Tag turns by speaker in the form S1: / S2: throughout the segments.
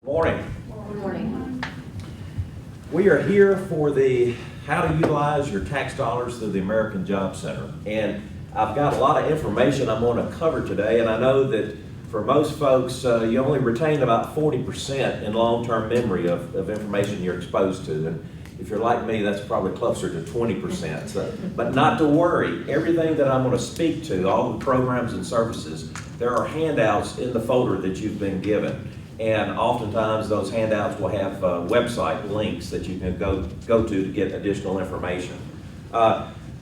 S1: Morning.
S2: Good morning.
S1: We are here for the how to utilize your tax dollars through the American Job Center. And I've got a lot of information I'm going to cover today, and I know that for most folks, you only retain about 40% in long-term memory of information you're exposed to. And if you're like me, that's probably closer to 20%. But not to worry, everything that I'm going to speak to, all the programs and services, there are handouts in the folder that you've been given. And oftentimes those handouts will have website links that you can go to get additional information.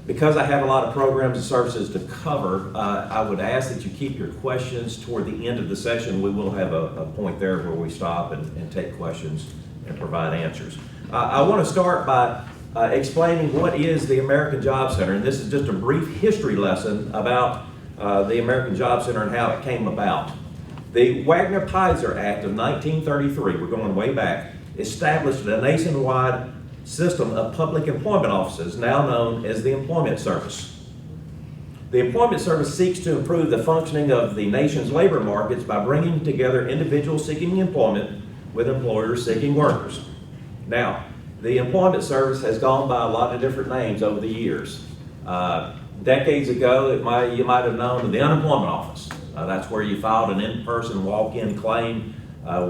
S1: Because I have a lot of programs and services to cover, I would ask that you keep your questions toward the end of the session. We will have a point there where we stop and take questions and provide answers. I want to start by explaining what is the American Job Center, and this is just a brief history lesson about the American Job Center and how it came about. The Wagner-Pfizer Act of 1933, we're going way back, established a nationwide system of public employment offices, now known as the Employment Service. The Employment Service seeks to improve the functioning of the nation's labor markets by bringing together individuals seeking employment with employers seeking workers. Now, the Employment Service has gone by a lot of different names over the years. Decades ago, you might have known the Unemployment Office. That's where you filed an in-person walk-in claim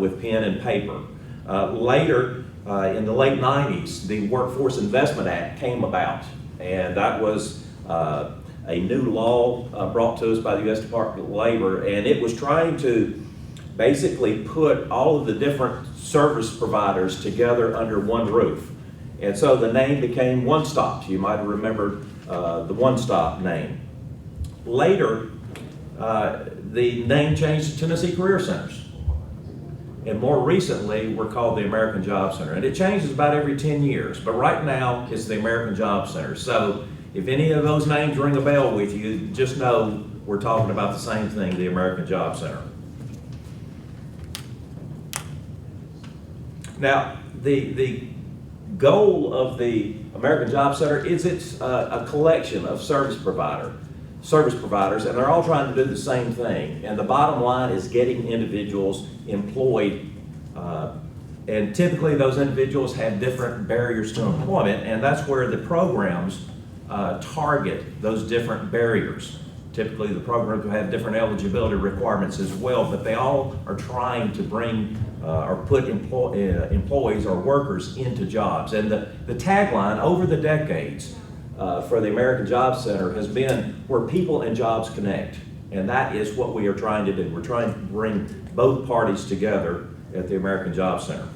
S1: with pen and paper. Later, in the late 90s, the Workforce Investment Act came about, and that was a new law brought to us by the U.S. Department of Labor, and it was trying to basically put all of the different service providers together under one roof. And so the name became One Stop. You might have remembered the One Stop name. Later, the name changed to Tennessee Career Centers. And more recently, we're called the American Job Center. And it changes about every 10 years. But right now, it's the American Job Center. So if any of those names ring a bell with you, just know we're talking about the same thing, the American Job Center. Now, the goal of the American Job Center is it's a collection of service providers, and they're all trying to do the same thing. And the bottom line is getting individuals employed. And typically those individuals have different barriers to employment, and that's where the programs target those different barriers. Typically the programs will have different eligibility requirements as well, but they all are trying to bring or put employees or workers into jobs. And the tagline over the decades for the American Job Center has been where people and jobs connect. And that is what we are trying to do. We're trying to bring both parties together at the American Job Center.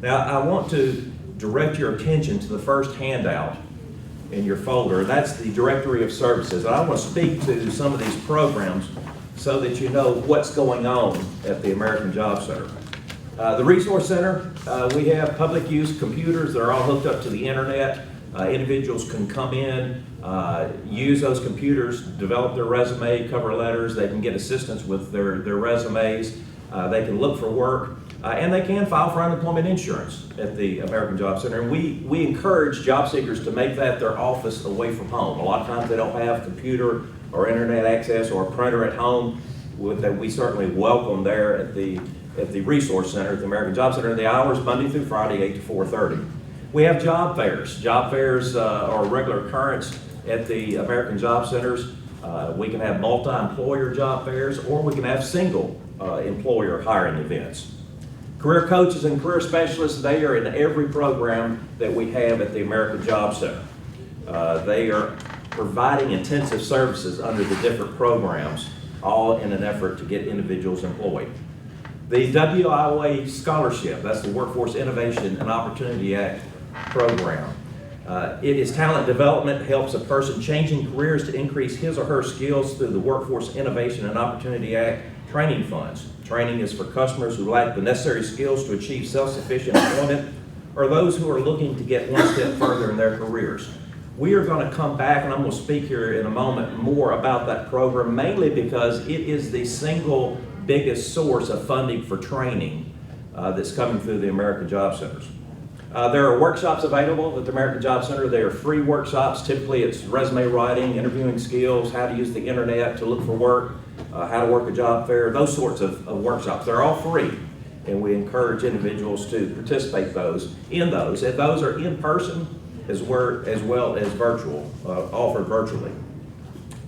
S1: Now, I want to direct your attention to the first handout in your folder. That's the Directory of Services. And I want to speak to some of these programs so that you know what's going on at the American Job Center. The Resource Center, we have public use computers that are all hooked up to the internet. Individuals can come in, use those computers, develop their resume, cover letters. They can get assistance with their resumes. They can look for work, and they can file for unemployment insurance at the American Job Center. And we encourage job seekers to make that their office away from home. A lot of times they don't have computer or internet access or a printer at home. That we certainly welcome there at the Resource Center at the American Job Center. The hours Monday through Friday, 8 to 4:30. We have job fairs. Job fairs are a regular occurrence at the American Job Centers. We can have multi-employer job fairs, or we can have single employer hiring events. Career coaches and career specialists, they are in every program that we have at the American Job Center. They are providing intensive services under the different programs, all in an effort to get individuals employed. The WIOA Scholarship, that's the Workforce Innovation and Opportunity Act program. It is talent development, helps a person changing careers to increase his or her skills through the Workforce Innovation and Opportunity Act training funds. Training is for customers who lack the necessary skills to achieve self-sufficient employment, or those who are looking to get one step further in their careers. We are going to come back, and I'm going to speak here in a moment more about that program, mainly because it is the single biggest source of funding for training that's coming through the American Job Centers. There are workshops available at the American Job Center. They are free workshops. Typically it's resume writing, interviewing skills, how to use the internet to look for work, how to work a job fair, those sorts of workshops. They're all free. and we encourage individuals to participate in those. And those are in person as well as virtual, offered virtually.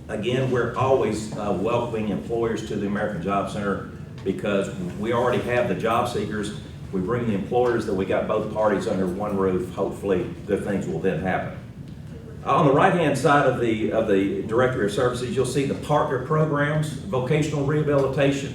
S1: Again, we're always welcoming employers to the American Job Center because we already have the job seekers. We bring the employers, that we got both parties under one roof. Hopefully, good things will then happen. On the right-hand side of the Directory of Services, you'll see the partner programs, vocational rehabilitation.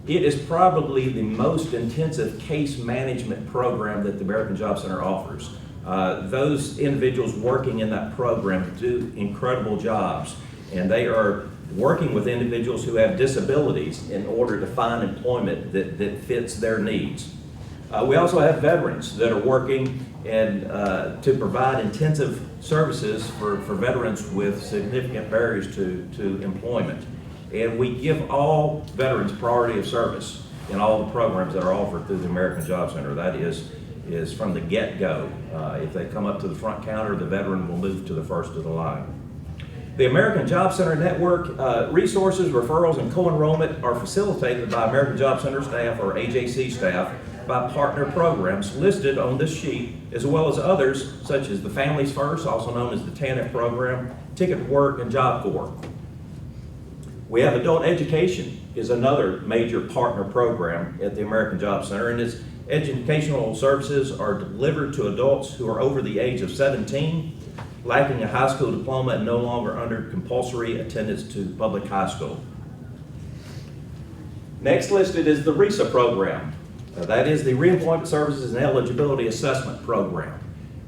S1: It is probably the most intensive case management program that the American Job Center offers. Those individuals working in that program do incredible jobs, and they are working with individuals who have disabilities in order to find employment that fits their needs. We also have veterans that are working and to provide intensive services for veterans with significant barriers to employment. And we give all veterans priority of service in all the programs that are offered through the American Job Center. That is from the get-go. If they come up to the front counter, the veteran will move to the first of the line. The American Job Center Network resources, referrals, and co-enrollment are facilitated by American Job Center staff or AJC staff by partner programs listed on this sheet, as well as others such as the Families First, also known as the TANF program, Ticket to Work, and Job Corps. We have adult education is another major partner program at the American Job Center, and its educational services are delivered to adults who are over the age of 17, lacking a high school diploma, and no longer under compulsory attendance to public high school. Next listed is the RESA program. That is the Reemployment Services and Eligibility Assessment Program.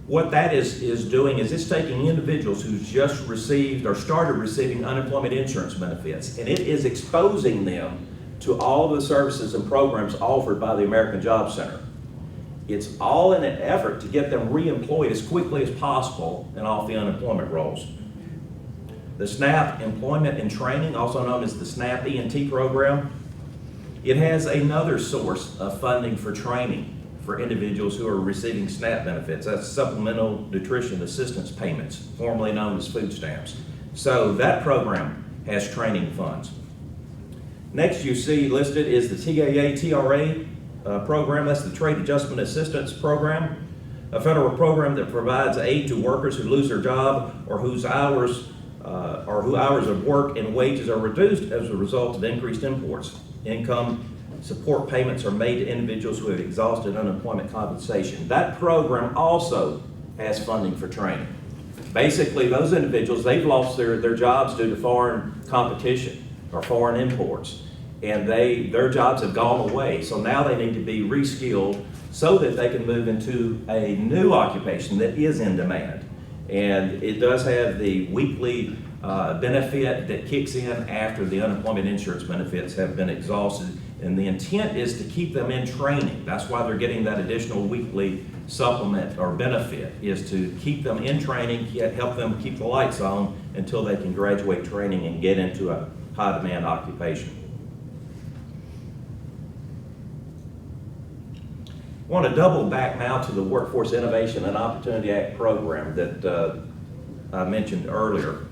S1: What that is doing is it's taking individuals who just received or started receiving unemployment insurance benefits, and it is exposing them to all the services and programs offered by the American Job Center. It's all in an effort to get them reemployed as quickly as possible and off the unemployment rolls. The SNAP Employment and Training, also known as the SNAP E&T program, it has another source of funding for training for individuals who are receiving SNAP benefits. That's Supplemental Nutrition Assistance Payments, formerly known as food stamps. So that program has training funds. Next you see listed is the TAATRA program. That's the Trade Adjustment Assistance Program, a federal program that provides aid to workers who lose their job or whose hours of work and wages are reduced as a result of increased imports. Income support payments are made to individuals who have exhausted unemployment compensation. That program also has funding for training. Basically, those individuals, they've lost their jobs due to foreign competition or foreign imports, and their jobs have gone away. So now they need to be reskilled so that they can move into a new occupation that is in demand. And it does have the weekly benefit that kicks in after the unemployment insurance benefits have been exhausted. And the intent is to keep them in training. That's why they're getting that additional weekly supplement or benefit, is to keep them in training, help them keep the lights on until they can graduate training and get into a high demand occupation. I want to double back now to the Workforce Innovation and Opportunity Act program that I mentioned earlier.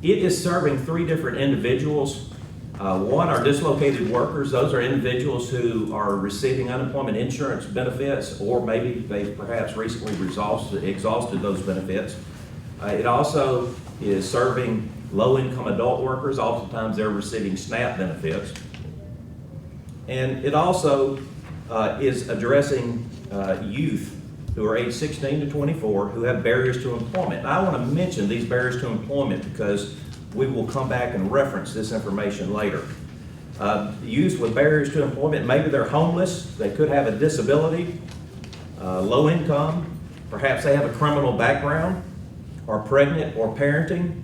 S1: It is serving three different individuals. One are dislocated workers. Those are individuals who are receiving unemployment insurance benefits, or maybe they've perhaps recently exhausted those benefits. It also is serving low-income adult workers. Oftentimes they're receiving SNAP benefits. And it also is addressing youth who are age 16 to 24 who have barriers to employment. And I want to mention these barriers to employment because we will come back and reference this information later. Youth with barriers to employment, maybe they're homeless, they could have a disability, low income, perhaps they have a criminal background, or pregnant or parenting,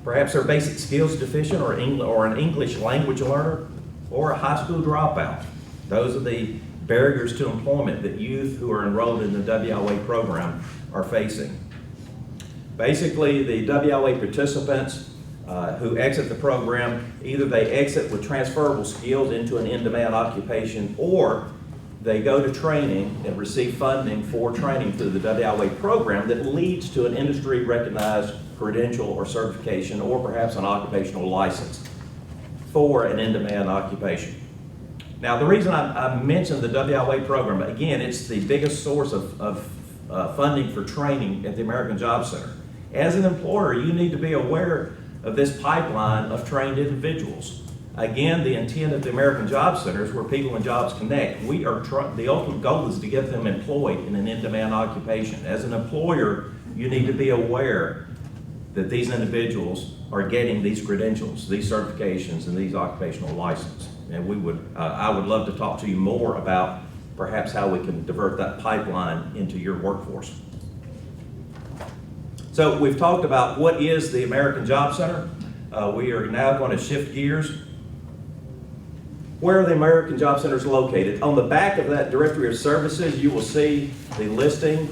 S1: perhaps they're basic skills deficient or an English language learner, or a high school dropout. Those are the barriers to employment that youth who are enrolled in the WIA program are facing. Basically, the WIA participants who exit the program, either they exit with transferable skills into an in-demand occupation, or they go to training and receive funding for training through the WIA program that leads to an industry-recognized credential or certification, or perhaps an occupational license for an in-demand occupation. Now, the reason I mentioned the WIA program, again, it's the biggest source of funding for training at the American Job Center. As an employer, you need to be aware of this pipeline of trained individuals. Again, the intent of the American Job Center is where people and jobs connect. The ultimate goal is to get them employed in an in-demand occupation. As an employer, you need to be aware that these individuals are getting these credentials, these certifications, and these occupational licenses. And I would love to talk to you more about perhaps how we can divert that pipeline into your workforce. So we've talked about what is the American Job Center. We are now going to shift gears. Where are the American Job Centers located? On the back of that directory of services, you will see the listing.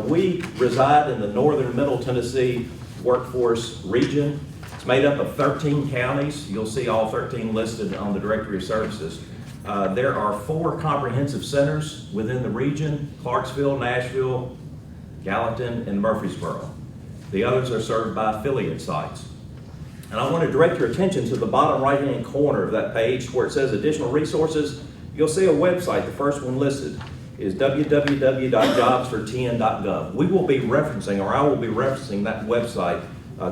S1: We reside in the northern Middle Tennessee workforce region. It's made up of 13 counties. You'll see all 13 listed on the directory of services. There are 4 comprehensive centers within the region: Clarksville, Nashville, Gallatin, and Murfreesboro. The others are served by affiliate sites. And I want to direct your attention to the bottom right-hand corner of that page where it says additional resources. You'll see a website. The first one listed is www.jobs4tn.gov. We will be referencing, or I will be referencing that website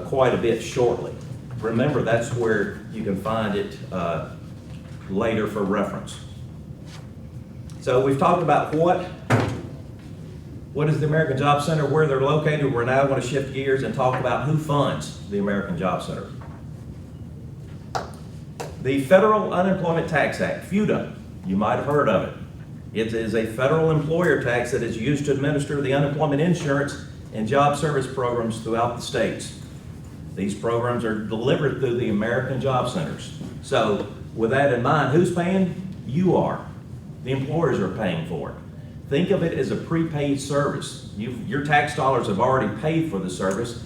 S1: quite a bit shortly. Remember, that's where you can find it later for reference. So we've talked about what is the American Job Center, where they're located. We're now going to shift gears and talk about who funds the American Job Center. The Federal Unemployment Tax Act, FUTA, you might have heard of it. It is a federal employer tax that is used to administer the unemployment insurance and job service programs throughout the states. These programs are delivered through the American Job Centers. So with that in mind, who's paying? You are. The employers are paying for it. Think of it as a prepaid service. Your tax dollars have already paid for the service.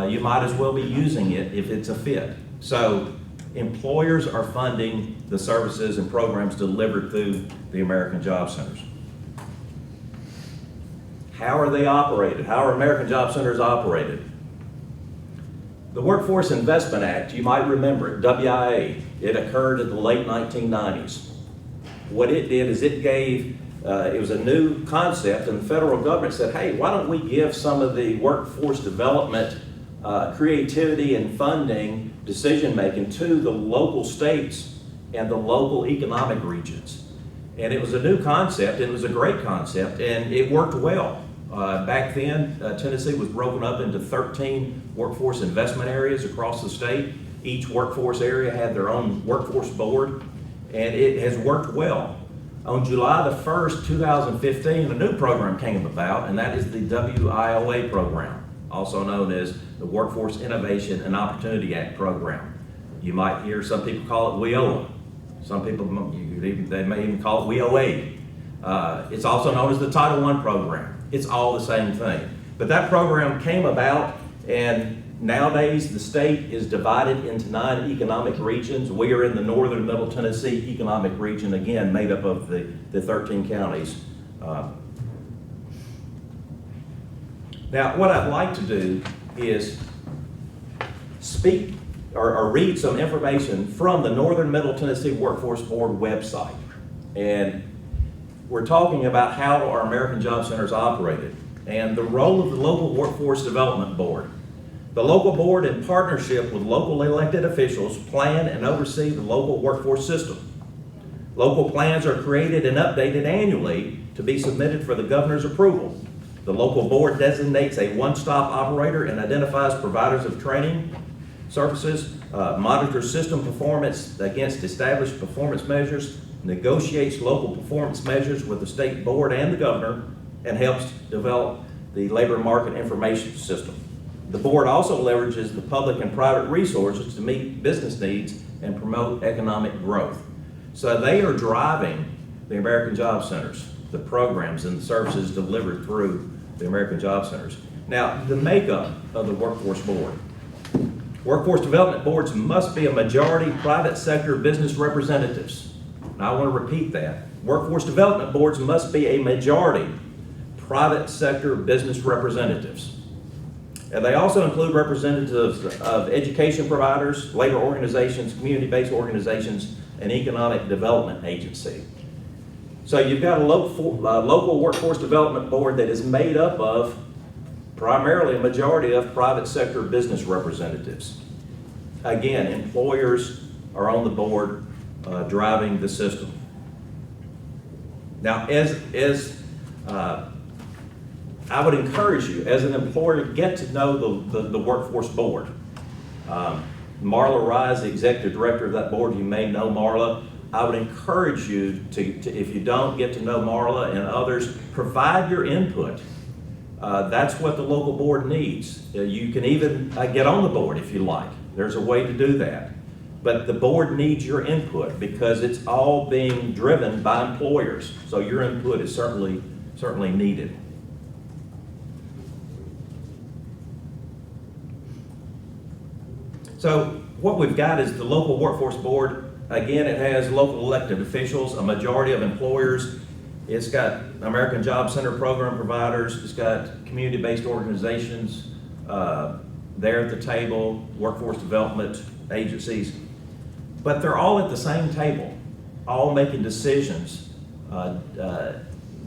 S1: You might as well be using it if it's a fit. So employers are funding the services and programs delivered through the American Job Centers. How are they operated? How are American Job Centers operated? The Workforce Investment Act, you might remember it, WIA, it occurred in the late 1990s. What it did is it gave, it was a new concept, and the federal government said, hey, why don't we give some of the workforce development creativity and funding, decision-making to the local states and the local economic regions. And it was a new concept, it was a great concept, and it worked well. Back then, Tennessee was broken up into 13 workforce investment areas across the state. Each workforce area had their own workforce board, and it has worked well. On July the 1st, 2015, a new program came about, and that is the WIOA program, also known as the Workforce Innovation and Opportunity Act program. You might hear some people call it WIOA. Some people, they may even call it WIOA. It's also known as the Title I program. It's all the same thing. But that program came about, and nowadays the state is divided into 9 economic regions. We are in the northern Middle Tennessee economic region, again, made up of the 13 counties. Now, what I'd like to do is speak or read some information from the Northern Middle Tennessee Workforce Board website. And we're talking about how our American Job Centers operated and the role of the local Workforce Development Board. The local board, in partnership with local elected officials, plan and oversee the local workforce system. Local plans are created and updated annually to be submitted for the governor's approval. The local board designates a one-stop operator and identifies providers of training services, monitors system performance against established performance measures, negotiates local performance measures with the state board and the governor, and helps develop the labor market information system. The board also leverages the public and private resources to meet business needs and promote economic growth. So they are driving the American Job Centers, the programs and the services delivered through the American Job Centers. Now, the makeup of the Workforce Board. Workforce Development Boards must be a majority private sector business representatives. Now, I want to repeat that. Workforce Development Boards must be a majority private sector business representatives. And they also include representatives of education providers, labor organizations, community-based organizations, an economic development agency. So you've got a local workforce development board that is made up of primarily a majority of private sector business representatives. Again, employers are on the board driving the system. Now, I would encourage you, as an employer, get to know the workforce board. Marla Rise, the executive director of that board, you may know Marla. I would encourage you to, if you don't get to know Marla and others, provide your input. That's what the local board needs. You can even get on the board if you like. There's a way to do that. But the board needs your input because it's all being driven by employers. So your input is certainly needed. So what we've got is the local workforce board. Again, it has local elected officials, a majority of employers. It's got American Job Center program providers. It's got community-based organizations there at the table, workforce development agencies. But they're all at the same table, all making decisions,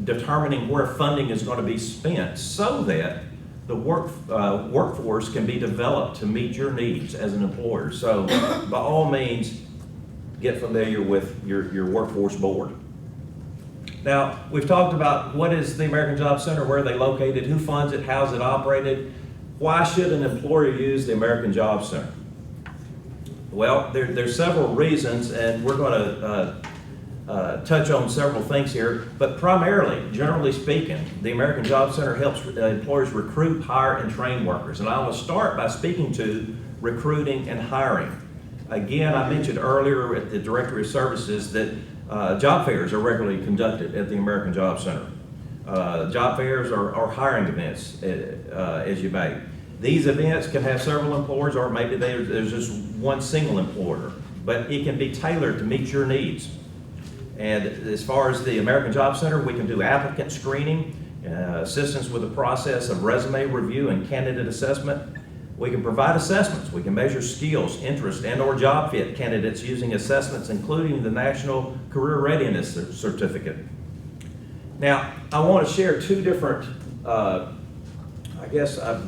S1: determining where funding is going to be spent so that the workforce can be developed to meet your needs as an employer. So by all means, get familiar with your workforce board. Now, we've talked about what is the American Job Center, where are they located, who funds it, how's it operated. Why should an employer use the American Job Center? Well, there's several reasons, and we're going to touch on several things here, but primarily, generally speaking, the American Job Center helps employers recruit, hire, and train workers. And I will start by speaking to recruiting and hiring. Again, I mentioned earlier at the Directory of Services that job fairs are regularly conducted at the American Job Center. Job fairs are hiring events, as you may. These events can have several employers, or maybe there's just one single employer, but it can be tailored to meet your needs. And as far as the American Job Center, we can do applicant screening, assistance with the process of resume review and candidate assessment. We can provide assessments. We can measure skills, interest, and/or job fit candidates using assessments, including the National Career Readiness Certificate. Now, I want to share two different,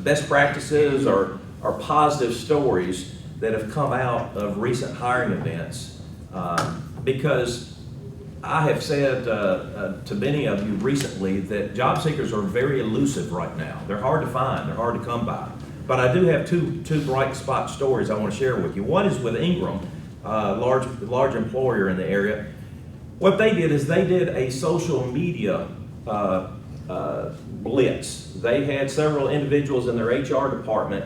S1: best practices or positive stories that have come out of recent hiring events, because I have said to many of you recently that job seekers are very elusive right now. They're hard to find, they're hard to come by. But I do have two bright spot stories I want to share with you. One is with Ingram, large employer in the area. What they did is they did a social media blitz. They had several individuals in their HR department.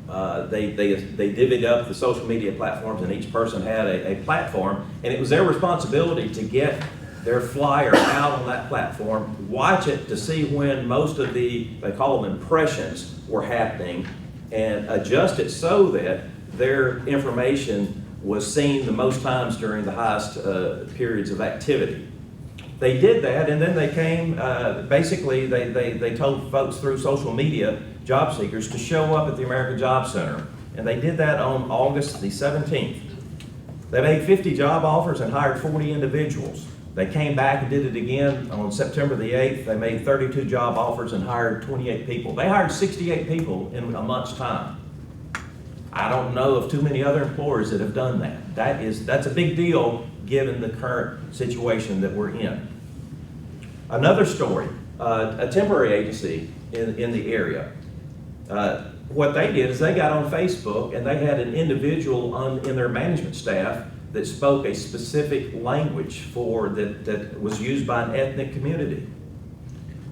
S1: They divvied up the social media platforms, and each person had a platform, and it was their responsibility to get their flyer out on that platform, watch it to see when most of they call them impressions, were happening, and adjust it so that their information was seen the most times during the highest periods of activity. They did that, and then they came, basically they told folks through social media, job seekers, to show up at the American Job Center. And they did that on August the 17th. They made 50 job offers and hired 40 individuals. They came back and did it again on September the 8th. They made 32 job offers and hired 28 people. They hired 68 people in a month's time. I don't know of too many other employers that have done that. That's a big deal given the current situation that we're in. Another story, a temporary agency in the area. What they did is they got on Facebook, and they had an individual in their management staff that spoke a specific language that was used by an ethnic community.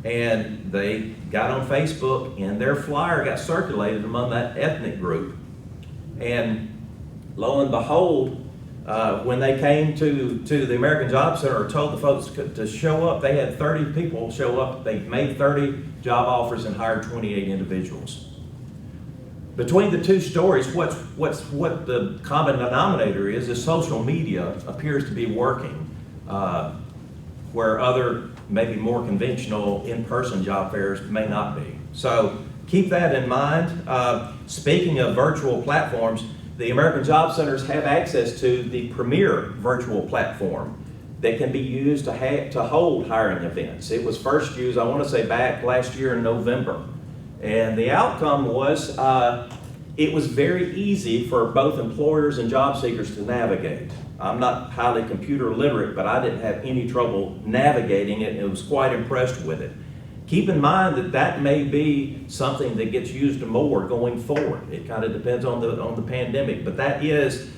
S1: And they got on Facebook, and their flyer got circulated among that ethnic group. And lo and behold, when they came to the American Job Center or told the folks to show up, they had 30 people show up. They made 30 job offers and hired 28 individuals. Between the two stories, what the common denominator is social media appears to be working, where other, maybe more conventional in-person job fairs may not be. So keep that in mind. Speaking of virtual platforms, the American Job Centers have access to the premier virtual platform that can be used to hold hiring events. It was first used, I want to say, back last year in November. And the outcome was, it was very easy for both employers and job seekers to navigate. I'm not highly computer literate, but I didn't have any trouble navigating it, and was quite impressed with it. Keep in mind that that may be something that gets used more going forward. It kind of depends on the pandemic, but that is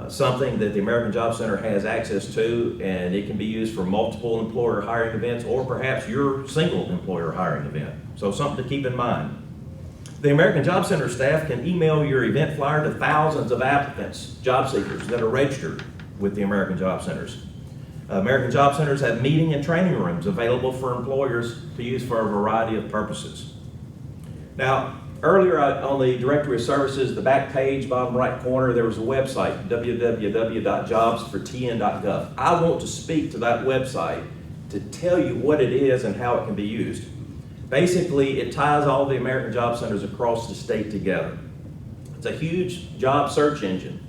S1: something that the American Job Center has access to, and it can be used for multiple employer hiring events, or perhaps your single employer hiring event. So something to keep in mind. The American Job Center staff can email your event flyer to thousands of applicants, job seekers that are registered with the American Job Centers. American Job Centers have meeting and training rooms available for employers to use for a variety of purposes. Now, earlier on the Directory of Services, the back page, bottom right corner, there was a website, www.jobsfortn.gov. I want to speak to that website to tell you what it is and how it can be used. Basically, it ties all the American Job Centers across the state together. It's a huge job search engine.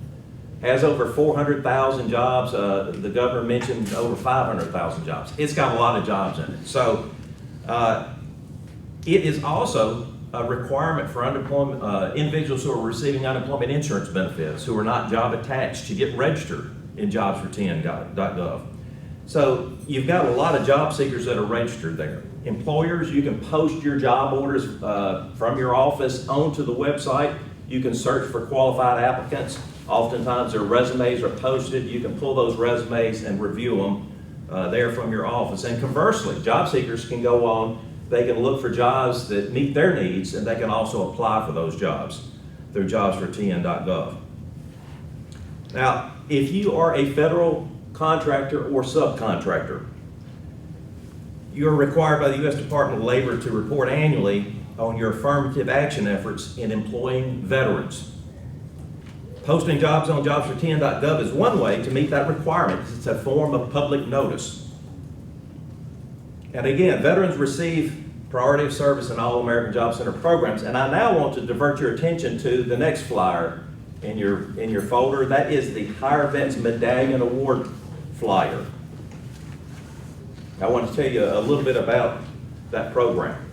S1: Has over 400,000 jobs. The governor mentioned over 500,000 jobs. It's got a lot of jobs in it. So it is also a requirement for unemployment individuals who are receiving unemployment insurance benefits who are not job attached to get registered in jobsfortn.gov. So you've got a lot of job seekers that are registered there. Employers, you can post your job orders from your office onto the website. You can search for qualified applicants. Oftentimes their resumes are posted. You can pull those resumes and review them there from your office. And conversely, job seekers can go on, they can look for jobs that meet their needs, and they can also apply for those jobs through jobsfortn.gov. Now, if you are a federal contractor or subcontractor, you're required by the U.S. Department of Labor to report annually on your affirmative action efforts in employing veterans. Posting jobs on jobsfortn.gov is one way to meet that requirement. It's a form of public notice. And again, veterans receive priority of service in all American Job Center programs. And I now want to divert your attention to the next flyer in your folder. That is the Hire Vets Medallion Award flyer. I want to tell you a little bit about that program.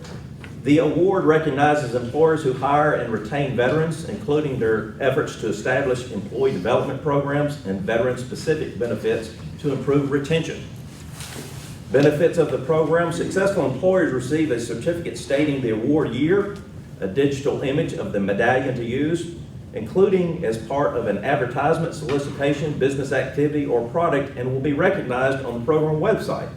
S1: The award recognizes employers who hire and retain veterans, including their efforts to establish employee development programs and veteran-specific benefits to improve retention. Benefits of the program: successful employers receive a certificate stating the award year, a digital image of the medallion to use, including as part of an advertisement, solicitation, business activity, or product, and will be recognized on the program website.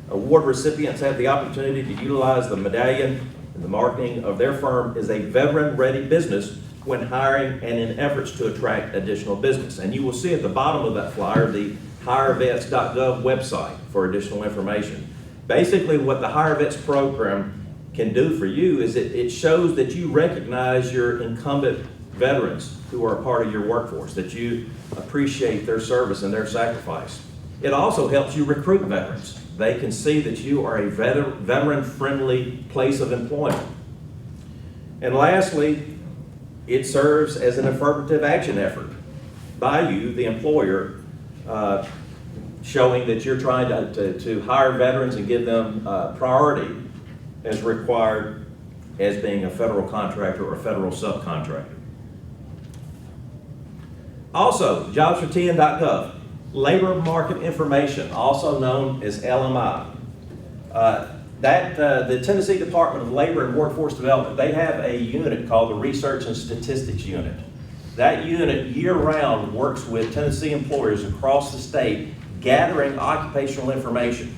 S1: Award recipients have the opportunity to utilize the medallion in the marketing of their firm as a veteran-ready business when hiring and in efforts to attract additional business. And you will see at the bottom of that flyer the hirevets.gov website for additional information. Basically, what the Hire Vets program can do for you is it shows that you recognize your incumbent veterans who are a part of your workforce, that you appreciate their service and their sacrifice. It also helps you recruit veterans. They can see that you are a veteran-friendly place of employment. And lastly, it serves as an affirmative action effort by you, the employer, showing that you're trying to hire veterans and give them priority as required as being a federal contractor or federal subcontractor. Also, jobsfortn.gov. Labor market information, also known as LMI. The Tennessee Department of Labor and Workforce Development, they have a unit called the Research and Statistics Unit. That unit year-round works with Tennessee employers across the state gathering occupational information.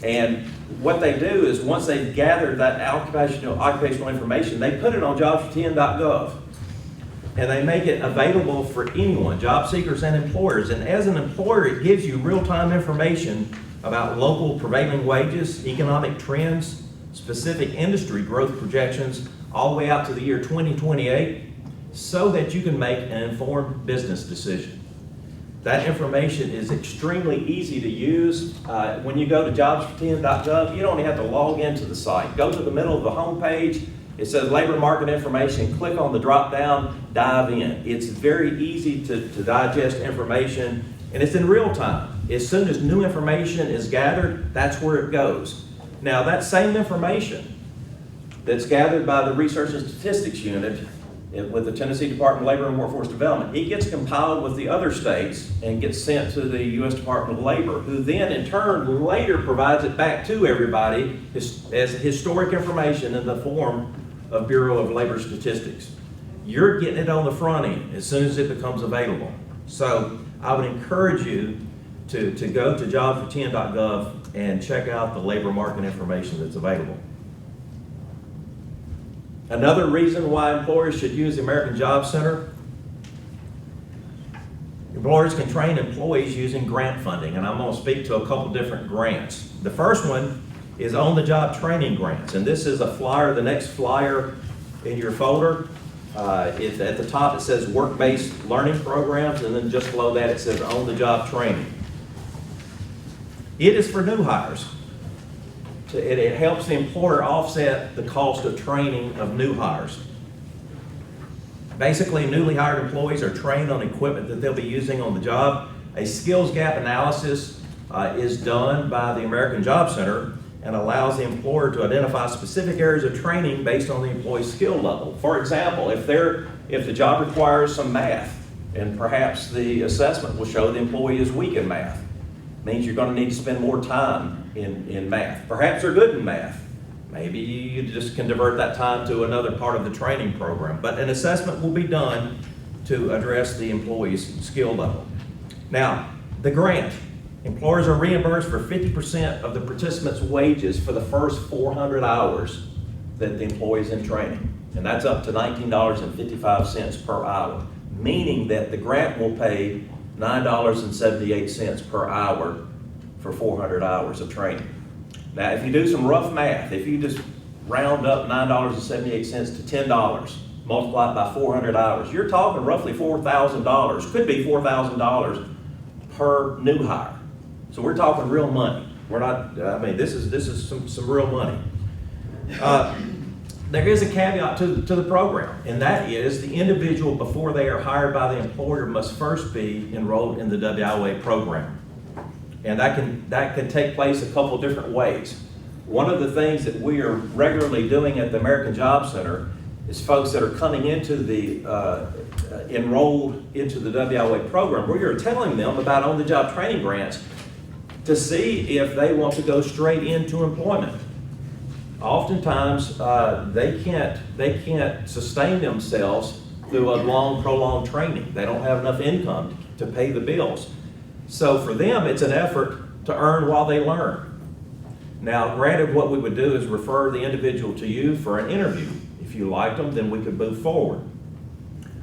S1: And what they do is once they've gathered that occupational information, they put it on jobsfortn.gov. And they make it available for anyone, job seekers and employers. And as an employer, it gives you real-time information about local prevailing wages, economic trends, specific industry growth projections, all the way out to the year 2028, so that you can make an informed business decision. That information is extremely easy to use. When you go to jobsfortn.gov, you don't have to log into the site. Go to the middle of the home page, It says labor market information. Click on the drop down, dive in. It's very easy to digest information, and it's in real time. As soon as new information is gathered, that's where it goes. Now, that same information that's gathered by the Research and Statistics Unit with the Tennessee Department of Labor and Workforce Development, it gets compiled with the other states and gets sent to the U.S. Department of Labor, who then in turn later provides it back to everybody as historic information in the form of Bureau of Labor Statistics. You're getting it on the front end as soon as it becomes available. So I would encourage you to go to jobs410.gov and check out the labor market information that's available. Another reason why employers should use the American Job Center: employers can train employees using grant funding, and I'm going to speak to a couple different grants. The first one is on-the-job training grants, and this is a flyer, the next flyer in your folder. At the top it says work-based learning programs, and then just below that it says on-the-job training. It is for new hires. It helps the employer offset the cost of training of new hires. Basically, newly hired employees are trained on equipment that they'll be using on the job. A skills gap analysis is done by the American Job Center and allows the employer to identify specific areas of training based on the employee's skill level. For example, if the job requires some math, and perhaps the assessment will show the employee is weak in math, means you're going to need to spend more time in math. Perhaps they're good in math. Maybe you just can divert that time to another part of the training program. But an assessment will be done to address the employee's skill level. Now, the grant. Employers are reimbursed for 50% of the participant's wages for the first 400 hours that the employee is in training. And that's up to $19.55 per hour, meaning that the grant will pay $9.78 per hour for 400 hours of training. Now, if you do some rough math, if you just round up $9.78 to $10, multiply it by 400 hours, you're talking roughly $4,000, could be $4,000 per new hire. So we're talking real money. We're not, this is some real money. There is a caveat to the program, and that is the individual, before they are hired by the employer, must first be enrolled in the WIA program. And that can take place a couple different ways. One of the things that we are regularly doing at the American Job Center is folks that are coming into the enrolled into the WIA program, we are telling them about on-the-job training grants to see if they want to go straight into employment. Oftentimes, they can't sustain themselves through a long, prolonged training. They don't have enough income to pay the bills. So for them, it's an effort to earn while they learn. Now, granted, what we would do is refer the individual to you for an interview. If you liked them, then we could move forward.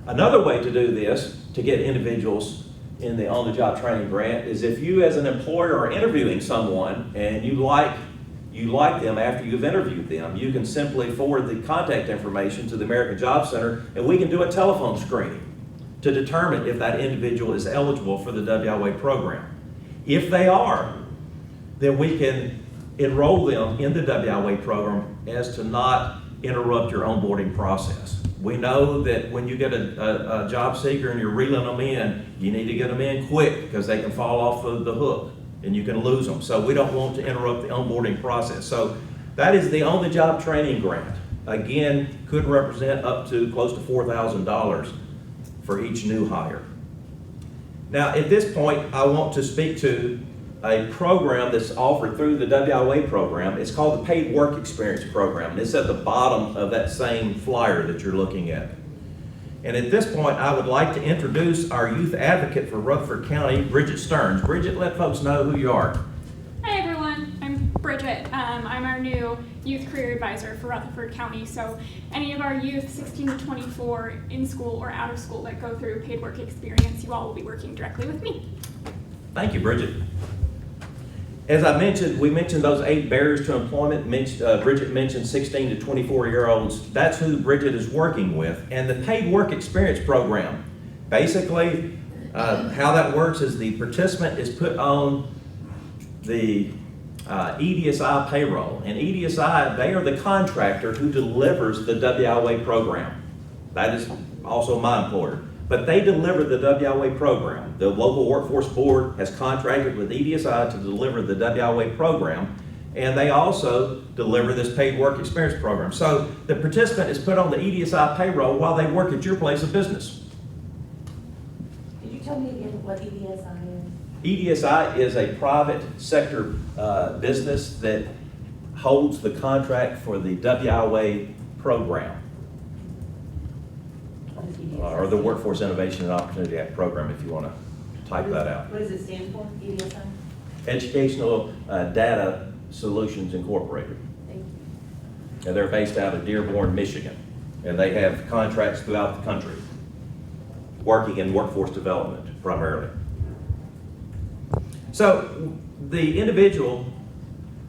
S1: Another way to do this, to get individuals in the on-the-job training grant, is if you as an employer are interviewing someone and you like them after you've interviewed them, you can simply forward the contact information to the American Job Center, and we can do a telephone screening to determine if that individual is eligible for the WIA program. If they are, then we can enroll them in the WIA program as to not interrupt your onboarding process. We know that when you get a job seeker and you're reeling them in, you need to get them in quick because they can fall off the hook and you can lose them. So we don't want to interrupt the onboarding process. So that is the on-the-job training grant. Again, could represent up to close to $4,000 for each new hire. Now, at this point, I want to speak to a program that's offered through the WIA program. It's called the Paid Work Experience Program, and it's at the bottom of that same flyer that you're looking at. And at this point, I would like to introduce our youth advocate for Rutherford County, Bridget Stearns. Bridget, let folks know who you are.
S2: Hi everyone, I'm Bridget. I'm our new youth career advisor for Rutherford County. So any of our youth 16 to 24 in school or out of school that go through paid work experience, you all will be working directly with me.
S1: Thank you, Bridget. As I mentioned, we mentioned those 8 barriers to employment. Bridget mentioned 16 to 24-year-olds. That's who Bridget is working with. And the Paid Work Experience Program, basically how that works is the participant is put on the EDSI payroll. And EDSI, they are the contractor who delivers the WIA program. That is also my employer. But they deliver the WIA program. The local workforce board has contracted with EDSI to deliver the WIA program, and they also deliver this paid work experience program. So the participant is put on the EDSI payroll while they work at your place of business.
S3: Could you tell me again what EDSI is?
S1: EDSI is a private sector business that holds the contract for the WIA program,
S3: What is EDSI?
S1: or the Workforce Innovation and Opportunity Act program, if you want to type that out.
S3: What does it stand for, EDSI?
S1: Educational Data Solutions Incorporated.
S3: Thank you.
S1: And they're based out of Dearborn, Michigan. And they have contracts throughout the country, working in workforce development primarily. So the individual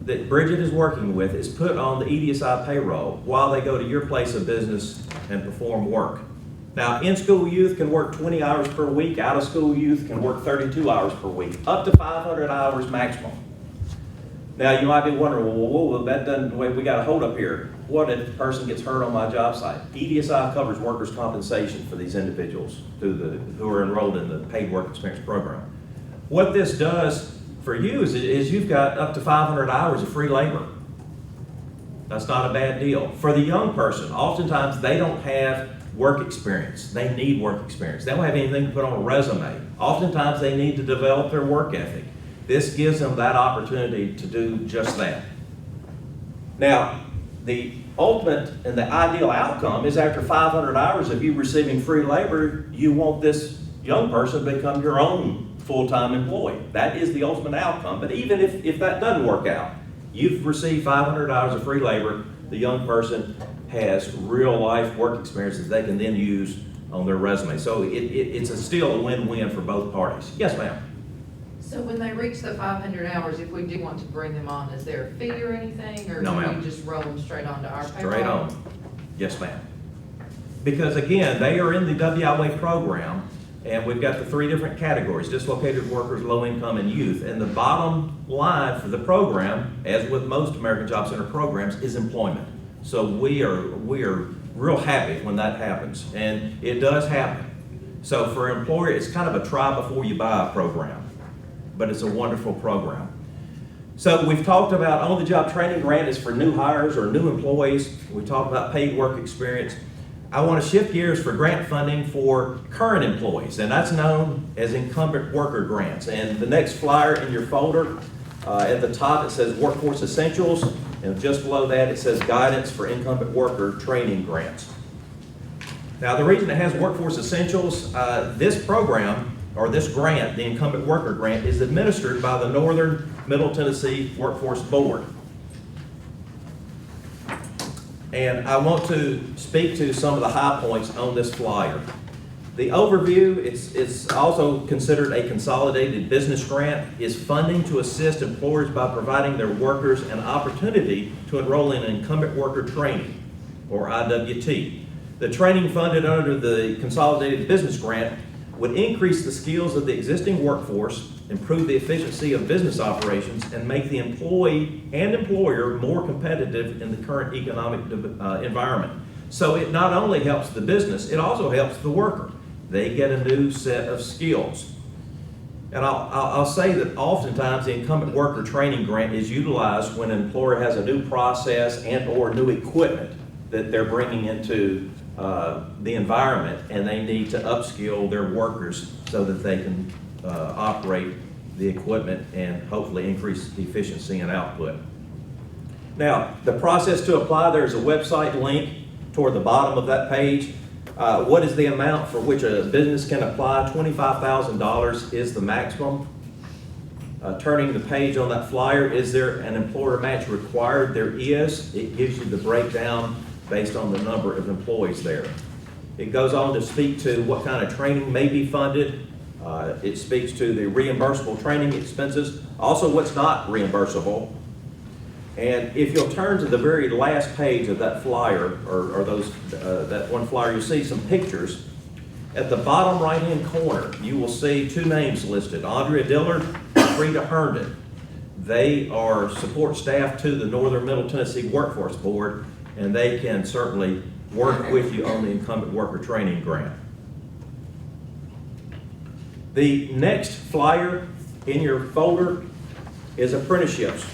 S1: that Bridget is working with is put on the EDSI payroll while they go to your place of business and perform work. Now, in-school youth can work 20 hours per week. Out-of-school youth can work 32 hours per week, up to 500 hours maximum. Now, you might be wondering, well, whoa, that doesn't, we got a hold up here. What if the person gets hurt on my job site? EDSI covers workers' compensation for these individuals who are enrolled in the paid work experience program. What this does for you is you've got up to 500 hours of free labor. That's not a bad deal. For the young person, oftentimes they don't have work experience. They need work experience. They don't have anything to put on a resume. Oftentimes they need to develop their work ethic. This gives them that opportunity to do just that. Now, the ultimate and the ideal outcome is after 500 hours of you receiving free labor, you want this young person to become your own full-time employee. That is the ultimate outcome. But even if that doesn't work out, you've received 500 hours of free labor, the young person has real-life work experience that they can then use on their resume. So it's still a win-win for both parties. Yes, ma'am.
S4: So when they reach the 500 hours, if we do want to bring them on, is there a fee or anything? Or
S1: No,
S4: do
S1: ma'am.
S4: we just roll them straight onto our payroll?
S1: Straight on. Yes, ma'am. Because again, they are in the WIA program, and we've got the three different categories: dislocated workers, low income, and youth. And the bottom line for the program, as with most American Job Center programs, is employment. So we are real happy when that happens, and it does happen. So for an employer, it's kind of a try before you buy program, but it's a wonderful program. So we've talked about on-the-job training grant is for new hires or new employees. We talked about paid work experience. I want to shift gears for grant funding for current employees, and that's known as incumbent worker grants. And the next flyer in your folder, at the top it says Workforce Essentials, and just below that it says Guidance for Incumbent Worker Training Grants. Now, the reason it has Workforce Essentials, this program, or this grant, the Incumbent Worker Grant, is administered by the Northern Middle Tennessee Workforce Board. And I want to speak to some of the high points on this flyer. The overview, it's also considered a consolidated business grant, is funding to assist employers by providing their workers an opportunity to enroll in incumbent worker training, or IWT. The training funded under the consolidated business grant would increase the skills of the existing workforce, improve the efficiency of business operations, and make the employee and employer more competitive in the current economic environment. So it not only helps the business, it also helps the worker. They get a new set of skills. And I'll say that oftentimes the incumbent worker training grant is utilized when an employer has a new process and or new equipment that they're bringing into the environment, and they need to upskill their workers so that they can operate the equipment and hopefully increase efficiency and output. Now, the process to apply, there's a website link toward the bottom of that page. What is the amount for which a business can apply? $25,000 is the maximum. Turning the page on that flyer, is there an employer match required? There is. It gives you the breakdown based on the number of employees there. It goes on to speak to what kind of training may be funded. It speaks to the reimbursable training expenses, also what's not reimbursable. And if you'll turn to the very last page of that flyer, or that one flyer, you'll see some pictures. At the bottom right-hand corner, you will see two names listed, Andrea Dillard and Frida Herndon. They are support staff to the Northern Middle Tennessee Workforce Board, and they can certainly work with you on the incumbent worker training grant. The next flyer in your folder is apprenticeships.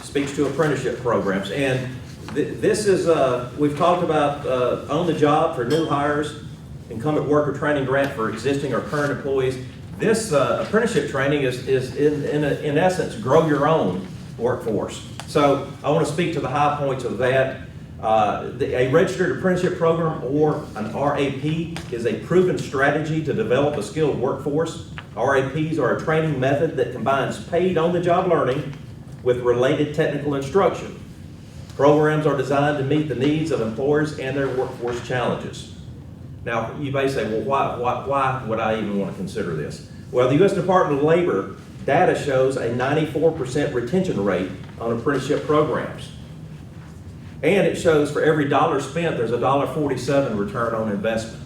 S1: Speaks to apprenticeship programs. And this is, we've talked about on the job for new hires, incumbent worker training grant for existing or current employees. This apprenticeship training is in essence, grow your own workforce. So I want to speak to the high points of that. A registered apprenticeship program, or an RAP, is a proven strategy to develop a skilled workforce. RAPs are a training method that combines paid on-the-job learning with related technical instruction. Programs are designed to meet the needs of employers and their workforce challenges. Now, you may say, well, why would I even want to consider this? Well, the U.S. Department of Labor data shows a 94% retention rate on apprenticeship programs. And it shows for every dollar spent, there's a $1.47 return on investment.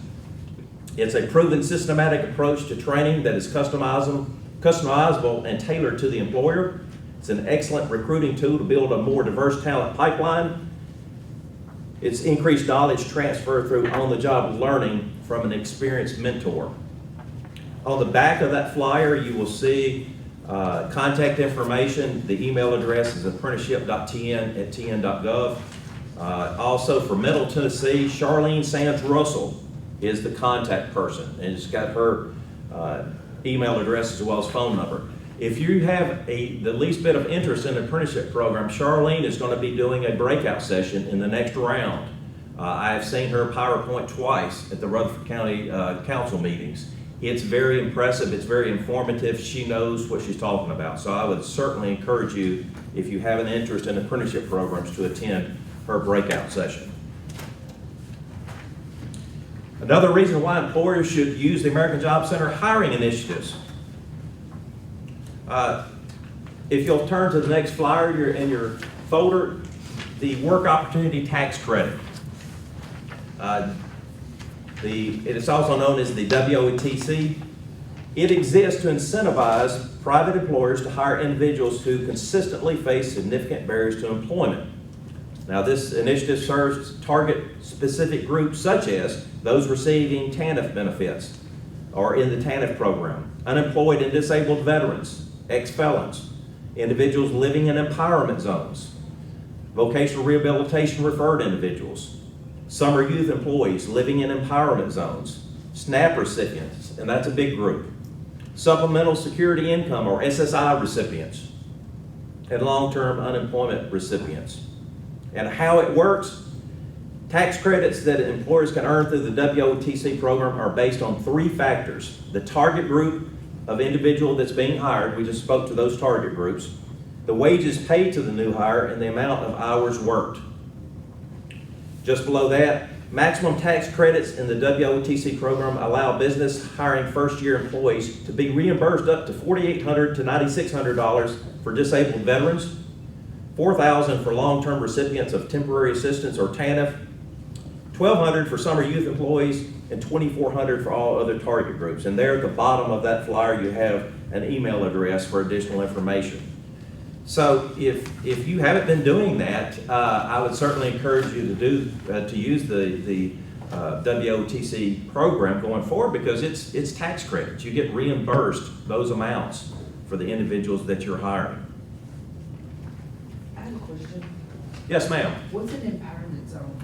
S1: It's a proven systematic approach to training that is customizable and tailored to the employer. It's an excellent recruiting tool to build a more diverse talent pipeline. It's increased knowledge transfer through on-the-job learning from an experienced mentor. On the back of that flyer, you will see contact information. The email address is apprenticeship.tn@tn.gov. Also for Middle Tennessee, Charlene Sands Russell is the contact person, and it's got her email address as well as phone number. If you have the least bit of interest in the apprenticeship program, Charlene is going to be doing a breakout session in the next round. I have seen her PowerPoint twice at the Rutherford County Council meetings. It's very impressive, it's very informative, she knows what she's talking about. So I would certainly encourage you, if you have an interest in apprenticeship programs, to attend her breakout session. Another reason why employers should use the American Job Center hiring initiatives. If you'll turn to the next flyer in your folder, the Work Opportunity Tax Credit. It is also known as the WOTC. It exists to incentivize private employers to hire individuals who consistently face significant barriers to employment. Now, this initiative serves to target specific groups such as those receiving TANF benefits or in the TANF program, unemployed and disabled veterans, ex-felons, individuals living in empowerment zones, vocational rehabilitation referred individuals, summer youth employees living in empowerment zones, SNAP recipients, and that's a big group, supplemental security income or SSI recipients, and long-term unemployment recipients. And how it works, tax credits that employers can earn through the WOTC program are based on 3 factors: the target group of individual that's being hired, we just spoke to those target groups, the wages paid to the new hire, and the amount of hours worked. Just below that, maximum tax credits in the WOTC program allow business hiring first-year employees to be reimbursed up to $4,800 to $9,600 for disabled veterans, $4,000 for long-term recipients of temporary assistance or TANF, $1,200 for summer youth employees, and $2,400 for all other target groups. And there at the bottom of that flyer, you have an email address for additional information. So if you haven't been doing that, I would certainly encourage you to use the WOTC program going forward, because it's tax credits. You get reimbursed those amounts for the individuals that you're hiring.
S5: I have a question.
S1: Yes, ma'am.
S5: What's an empowerment zone?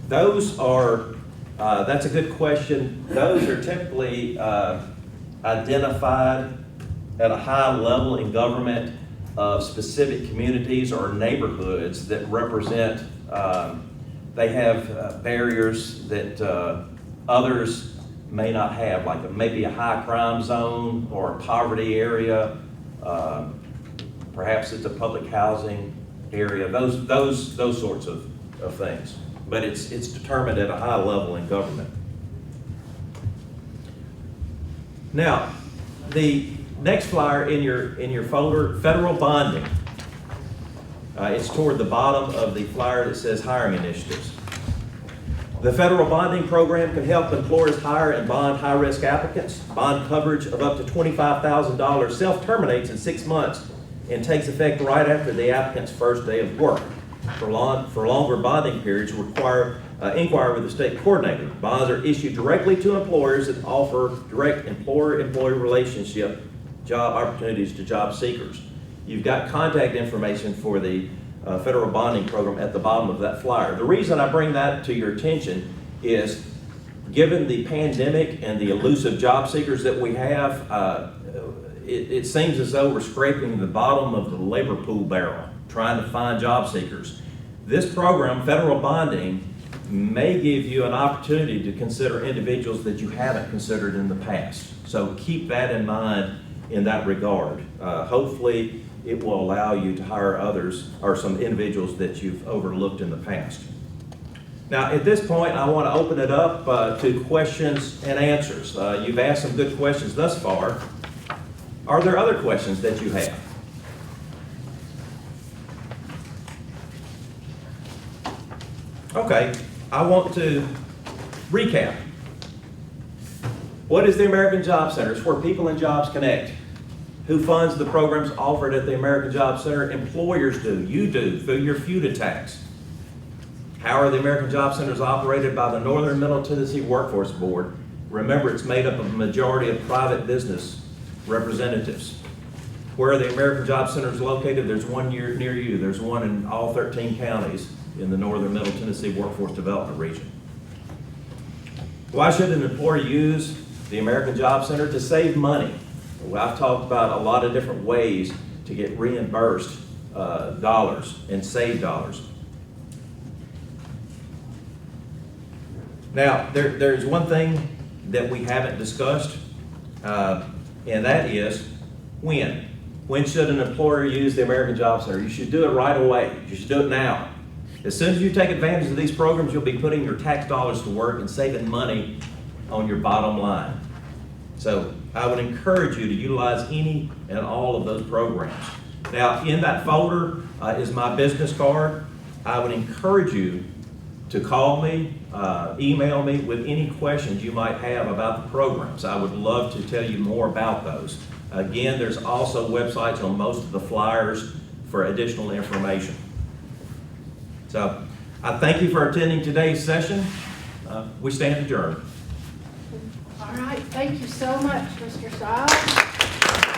S1: Those are, that's a good question. Those are typically identified at a high level in government of specific communities or neighborhoods that represent, they have barriers that others may not have, like maybe a high crime zone or a poverty area. Perhaps it's a public housing area, those sorts of things. But it's determined at a high level in government. Now, the next flyer in your folder, federal bonding. It's toward the bottom of the flyer that says hiring initiatives. The federal bonding program can help employers hire and bond high-risk applicants. Bond coverage of up to $25,000 self-terminates in 6 months and takes effect right after the applicant's first day of work. For longer bonding periods, inquire with the state coordinator. Bonds are issued directly to employers that offer direct employer-employee relationship job opportunities to job seekers. You've got contact information for the federal bonding program at the bottom of that flyer. The reason I bring that to your attention is, given the pandemic and the elusive job seekers that we have, it seems as though we're scraping the bottom of the labor pool barrel, trying to find job seekers. This program, federal bonding, may give you an opportunity to consider individuals that you haven't considered in the past. So keep that in mind in that regard. Hopefully, it will allow you to hire others or some individuals that you've overlooked in the past. Now, at this point, I want to open it up to questions and answers. You've asked some good questions thus far. Are there other questions that you have? Okay, I want to recap. What is the American Job Center? It's where people and jobs connect. Who funds the programs offered at the American Job Center? Employers do. You do, through your FUTA tax. How are the American Job Centers operated? By the Northern Middle Tennessee Workforce Board. Remember, it's made up of a majority of private business representatives. Where are the American Job Centers located? There's one near you. There's one in all 13 counties in the Northern Middle Tennessee Workforce Development Region. Why should an employer use the American Job Center? To save money. Well, I've talked about a lot of different ways to get reimbursed dollars and save dollars. Now, there's one thing that we haven't discussed, and that is when. When should an employer use the American Job Center? You should do it right away. You should do it now. As soon as you take advantage of these programs, you'll be putting your tax dollars to work and saving money on your bottom line. So I would encourage you to utilize any and all of those programs. Now, in that folder is my business card. I would encourage you to call me, email me with any questions you might have about the programs. I would love to tell you more about those. Again, there's also websites on most of the flyers for additional information. So I thank you for attending today's session. We stand adjourned.
S6: All right, thank you so much, Mr. Stiles.